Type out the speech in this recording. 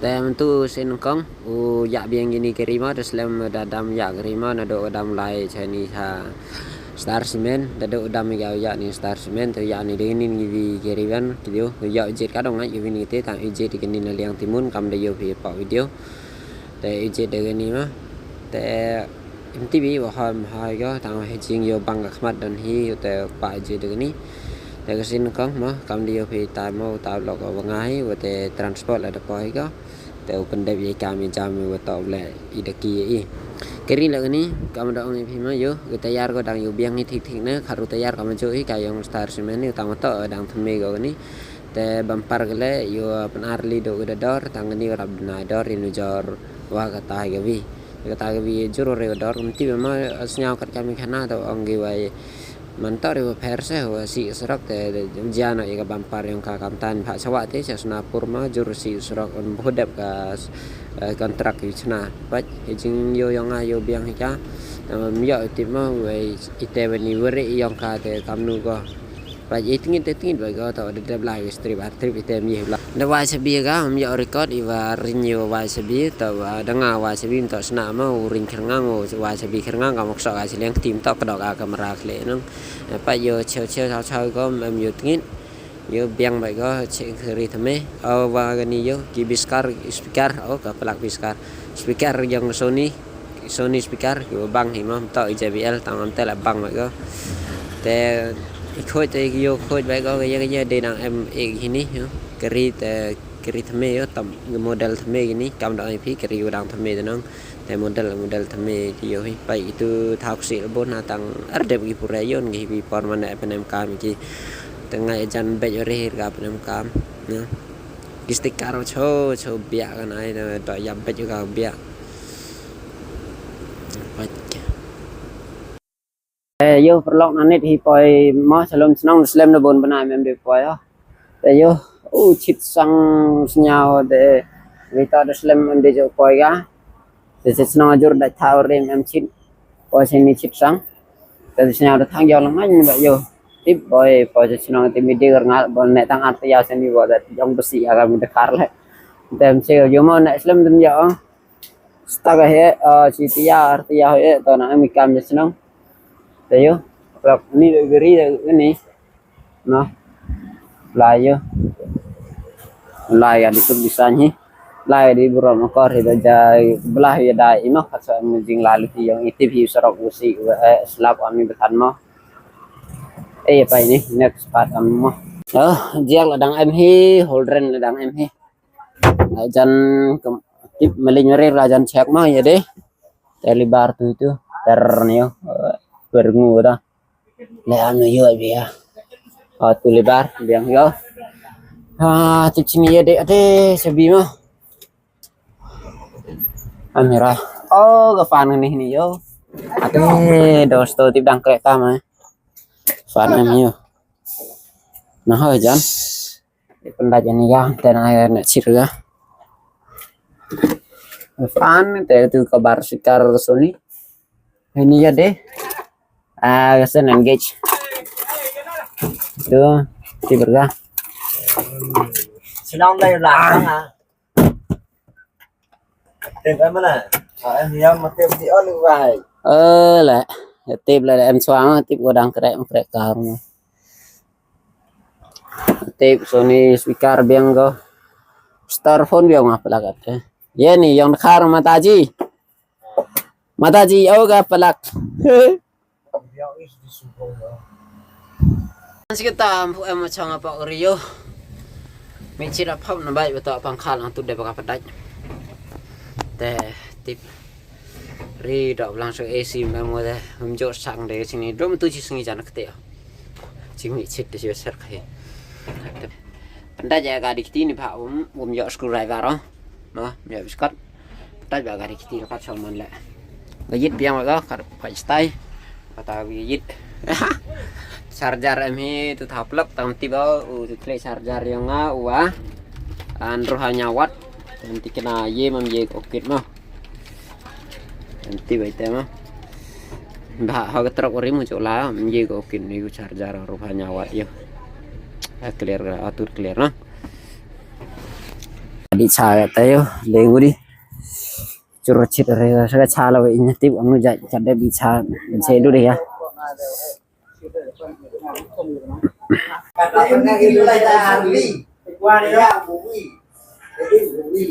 tem tu sen kong u ya biang gini kerima terus lem dadam ya kerima nado dadam lai chani ha star cement dado dadam ya ni star cement ya ni dingin ni keriban video ya jet ka dong ai ni te tang jet di kini liang timun kam de yo pi pa video te jet de ni ma te MTV wa ham hai go tang he jing yo bang khmat dan hi te pa jet de ni te ka sin kong ma kam de yo pi ta mo ta lok wa ngai wa te transport la de poi go te open de bi kami jam wa ta le idaki i keri la ni kam da ong pi ma yo tayar go dang yo biang ni thik thik ne kharu tayar kam jo i ka yong star cement ni tang to dang thme go ni te bampar gele yo penar li do da dor tang ni rab na dor inu jor wa ka ta ga vi juro re dor mti ma asnyao kat kami khana to ong gi wai mantar yo perse wa si serak te jana ya bampar yang ka kamtan pha sawa te sasna purma jur si serak on bodap ka kontrak ichna pat jing yo yang ayo biang ka yo timma we ite bani were yang ka te kamnu go pa itingin te tingin ba go to de blai strip trip ite mi la da wa se bi ga yo record iwa rinyo wa se bi to danga wa se bi to sna ma uring kerngang wa se bi kerngang ka mokso ga sileng tim to ka ka kamera kle nang pa yo cheu chau go yo tingin yo biang ba go che khri thame wa ga ni yo ki biskar speaker ka pelak biskar speaker yang Sony speaker yo bang himam to JBL tang am te la bang ba go te khôi te yo khôi ba go ga de nang em ini yo keri thame yo tam model thame gini kam da ip keri udang thame nang te model thame yo hi pa itu thak si bon na tang ardep gi purayon gi bi permanent penem kam ki tengah jan be yo re ga penem kam ya kistik karo cho bia kan ai to yam be yo ga bia yo perlok nanit hi poi mo salom senang slam na bon bana mem de poi yo chit sang senyao de vita de slam de jo poi ga de senang ajur da thao rem em chit poi sini chit sang de senyao de thang yo lang man ba yo tip poi senang ti mi de ngal bon ne tang at ya sini bo da jong besi aga mi de kar le dem se yo mo ne slam den yo staga he chitia artia he to na mi kam senang yo ni geri ini no layo laya itu bisa ni laya di buram makor itu jai belah ya dai imah kasa mujing lalu yang itu hi serok usi selap kami betan mo apa ini next part mo jiang ladang em hi holdren ladang em hi jan tip melinyore rajan cek mah ya deh telibar tu itu ternio berngu dah le anu yo bia tu lebar biang yo tip sini ya dek ade sebi mah amira ke fan ni yo ade dosto tip dang kereta mah fan am yo nah ho jan pendaja ni ya dan air nak sirga fan te tu kabar sikar Sony ini ya deh kesan engage itu tiba Sinong đây là hả? Tìm em là em thì em mà tìm thì ơn vài. Là tiếp là em xoáng tiếp của đang kere kar tiếp Sony speaker biang go Starphone biang apa lagat ya nih yang kar Mataji ga pelak kita em chang apa Rio mình đã phong nó bay và bằng khả năng tụt đẹp và phát để tiếp ri đọc lang số AC mà mua đây mình cho sang để xin đi rồi tôi chỉ xin cho nó cái chính mình chết để cho sát khai pandai jaga di kiti ni pak yo screwdriver đó mà yo biskat pandai jaga di kitikat salman le gigit biang wa ka phải stay kata gigit charger em hi tu thaplak tam tiba tu play charger yang wa andro hanya watt nanti kena ye mam ye okit mah nanti baik mah bah ha truk rim cu la ye okit ni charger ro hanya watt yo clear atur clear nah Di cha tayo lengu di. Curut cire saya cha lawa inya tip anu jada di cha saya dulu deh ya. Katanya gitu lah Harley. Wah, ya, bumi. Jadi bumi,